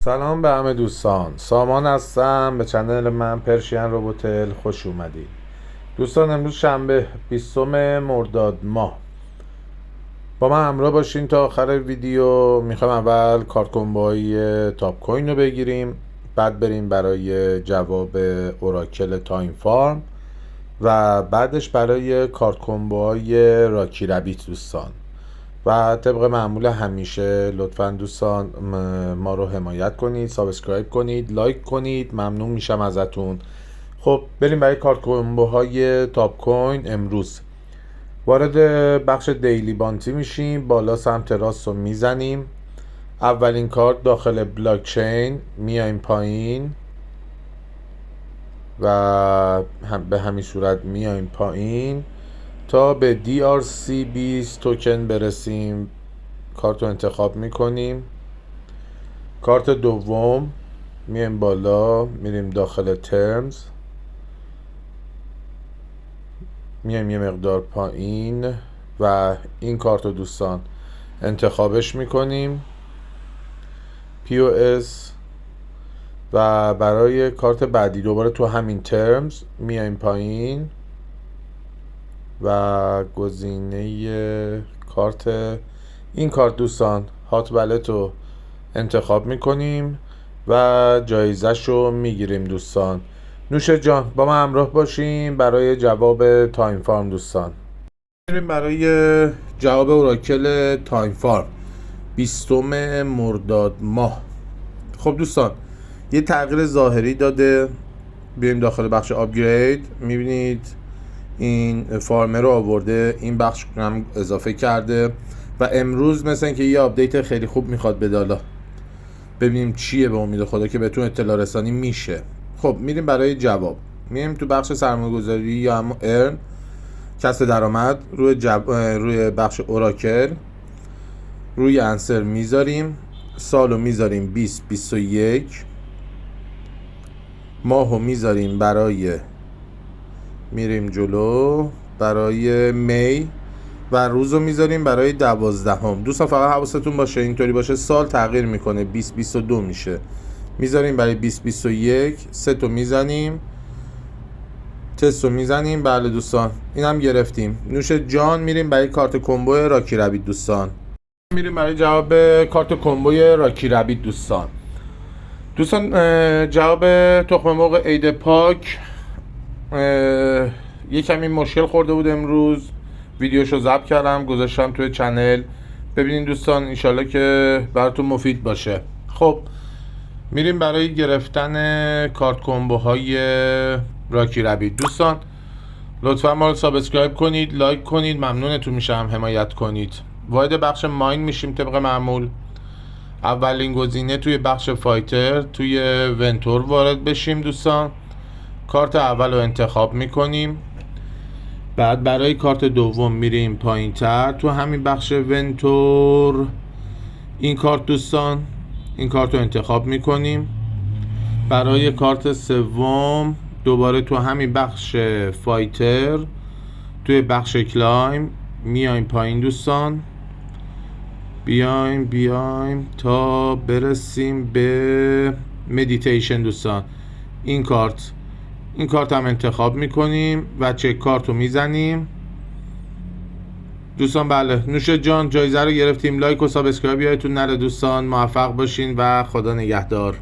سلام به همه دوستان، سامان هستم. به چنل من پرشین روبوتل خوش اومدید. دوستان امروز شنبه 20 مرداد ماه با من همراه باشین تا آخر ویدیو. میخوام اول کارت کمبوهای تاپ کوین رو بگیریم، بعد بریم برای جواب اوراکل تایم فارم و بعدش برای کارت کمبوهای راکی ربیت دوستان. و طبق معمول همیشه لطفا دوستان ما رو حمایت کنید، سابسکرایب کنید، لایک کنید، ممنون میشم ازتون. خب بریم برای کارت کمبوهای تاپ کوین. امروز وارد بخش دیلی بانتی میشیم، بالا سمت راست رو میزنیم. اولین کارت داخل بلاک چین، میایم پایین و به همین صورت میایم پایین تا به DRC20 توکن برسیم. کارت رو انتخاب میکنیم. کارت دوم میایم بالا، میریم داخل ترمز، میایم یه مقدار پایین و این کارت رو دوستان انتخابش میکنیم POS. و برای کارت بعدی دوباره تو همین ترمز میایم پایین و گزینه کارت این کارت دوستان هات والت رو انتخاب میکنیم و جایزش رو میگیریم دوستان. نوش جان، با ما همراه باشیم برای جواب تایم فارم دوستان. میریم برای جواب اوراکل تایم فارم 20 مرداد ماه. خب دوستان یه تغییر ظاهری داده. بیایم داخل بخش آپگرید، میبینید این فارمر رو آورده، این بخش هم اضافه کرده و امروز مثل اینکه یه آپدیت خیلی خوب میخواد بده. حالا ببینیم چیه، به امید خدا که بهتون اطلاع رسانی میشه. خب میریم برای جواب، میریم تو بخش سرمایه‌گذاری یا هم ارن، کسب درآمد، روی بخش اوراکل روی انسر میذاریم، سالو میذاریم 2021، ماهو میذاریم برای، میریم جلو برای می و روزو میذاریم برای 12. دوستان فقط حواستون باشه اینطوری باشه سال تغییر میکنه، 2022 میشه. میذاریم برای 2021، سه تو میزنیم، تست رو میزنیم. بله دوستان اینم گرفتیم. نوش جان. میریم برای کارت کمبو راکی ربیت دوستان. میریم برای جواب کارت کمبو راکی ربیت دوستان. جواب تخم مرغ عید پاک یه کمی مشکل خورده بود امروز. ویدیوشو ضبط کردم گذاشتم توی چنل، ببینین دوستان، انشالله که براتون مفید باشه. خب میریم برای گرفتن کارت کمبوهای راکی ربیت دوستان. لطفا ما رو سابسکرایب کنید، لایک کنید، ممنونتون میشم، حمایت کنید. وارد بخش ماین میشیم طبق معمول. اولین گزینه توی بخش فایتر، توی ونتور وارد بشیم دوستان. کارت اول رو انتخاب میکنیم، بعد برای کارت دوم میریم پایین تر تو همین بخش ونتور. این کارت دوستان، این کارت رو انتخاب میکنیم. برای کارت سوم دوباره تو همین بخش فایتر توی بخش کلایم میایم پایین دوستان، بیایم تا برسیم به مدیتیشن دوستان. این کارت هم انتخاب میکنیم و چک کارت رو میزنیم دوستان. بله نوش جان، جایزه رو گرفتیم. لایک و سابسکرایب یادتون نره دوستان. موفق باشین و خدا نگهدار.